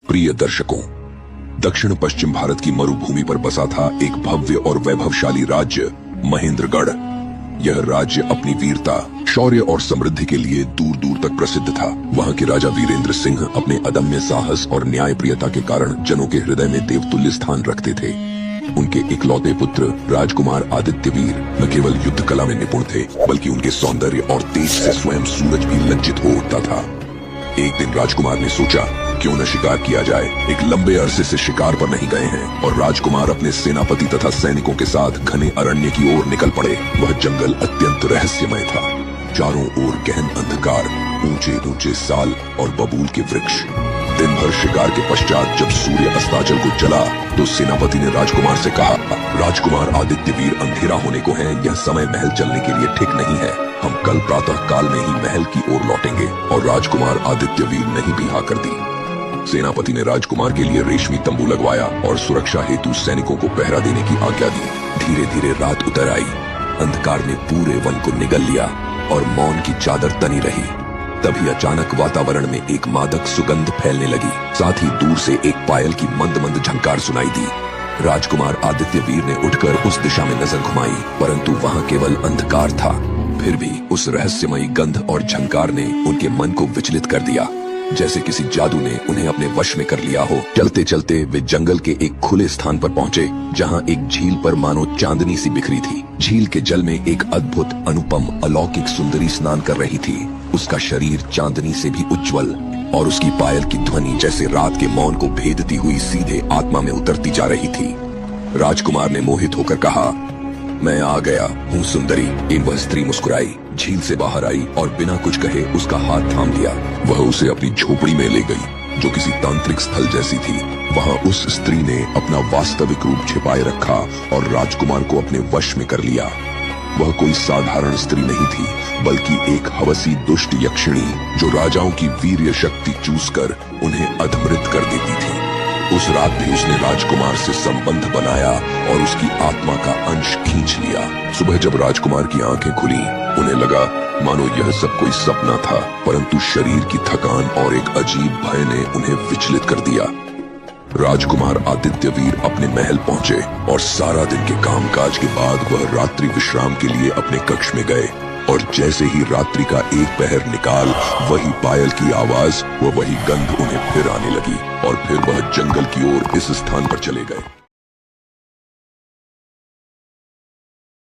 प्रिय दर्शकों, दक्षिण पश्चिम भारत की मरुभूमि पर बसा था एक भव्य और वैभवशाली राज्य महेंद्रगढ़। यह राज्य अपनी वीरता, शौर्य और समृद्धि के लिए दूर दूर तक प्रसिद्ध था। वहां के राजा वीरेंद्र सिंह अपने अदम्य साहस और न्यायप्रियता के कारण जनों के हृदय में देवतुल्य स्थान रखते थे। उनके इकलौते पुत्र राजकुमार आदित्यवीर न केवल युद्ध कला में निपुण थे, बल्कि उनके सौंदर्य और तेज से स्वयं सूरज भी लज्जित हो उठता था। एक दिन राजकुमार ने सोचा, क्यों न शिकार किया जाए। एक लंबे अरसे से शिकार पर नहीं गए हैं और राजकुमार अपने सेनापति तथा सैनिकों के साथ घने अरण्य की ओर निकल पड़े। वह जंगल अत्यंत रहस्यमय था। चारों ओर गहन अंधकार, ऊंचे ऊंचे साल और बबूल के वृक्ष। दिन भर शिकार के पश्चात जब सूर्य अस्ताचल को चला तो सेनापति ने राजकुमार से कहा, राजकुमार आदित्यवीर, अंधेरा होने को है, यह समय महल चलने के लिए ठीक नहीं है। हम कल प्रातः काल में ही महल की ओर लौटेंगे। और राजकुमार आदित्यवीर ने ही भी हाँ कर दी। सेनापति ने राजकुमार के लिए रेशमी तंबू लगवाया और सुरक्षा हेतु सैनिकों को पहरा देने की आज्ञा दी। धीरे धीरे रात उतर आई। अंधकार ने पूरे वन को निगल लिया और मौन की चादर तनी रही। तभी अचानक वातावरण में एक मादक सुगंध फैलने लगी। साथ ही दूर से एक पायल की मंद मंद झंकार सुनाई दी। राजकुमार आदित्यवीर ने उठकर उस दिशा में नजर घुमाई, परंतु वहां केवल अंधकार था। फिर भी उस रहस्यमयी गंध और झंकार ने उनके मन को विचलित कर दिया, जैसे किसी जादू ने उन्हें अपने वश में कर लिया हो। चलते चलते वे जंगल के एक खुले स्थान पर पहुंचे, जहां एक झील पर मानो चांदनी सी बिखरी थी। झील के जल में एक अद्भुत, अनुपम, अलौकिक सुंदरी स्नान कर रही थी। उसका शरीर चांदनी से भी उज्जवल और उसकी पायल की ध्वनि जैसे रात के मौन को भेदती हुई सीधे आत्मा में उतरती जा रही थी। राजकुमार ने मोहित होकर कहा, मैं आ गया हूँ सुंदरी। इन वह स्त्री मुस्कुराई, झील से बाहर आई और बिना कुछ कहे उसका हाथ थाम लिया। वह उसे अपनी झोपड़ी में ले गई, जो किसी तांत्रिक स्थल जैसी थी। वहां उस स्त्री ने अपना वास्तविक रूप छिपाए रखा और राजकुमार को अपने वश में कर लिया। वह कोई साधारण स्त्री नहीं थी, बल्कि एक हवसी दुष्ट यक्षिणी, जो राजाओं की वीर्य शक्ति चूसकर उन्हें अधमृत कर देती थी। उस रात भी उसने राजकुमार से संबंध बनाया और उसकी आत्मा का अंश खींच लिया। सुबह जब राजकुमार की आंखें खुली, उन्हें लगा मानो यह सब कोई सपना था, परंतु शरीर की थकान और एक अजीब भय ने उन्हें विचलित कर दिया। राजकुमार आदित्यवीर अपने महल पहुंचे और सारा दिन के कामकाज के बाद वह रात्रि विश्राम के लिए अपने कक्ष में गए। और जैसे ही रात्रि का एक पहर निकाल, वही पायल की आवाज व वही गंध उन्हें फिर आने लगी और फिर वह जंगल की ओर इस स्थान पर चले गए।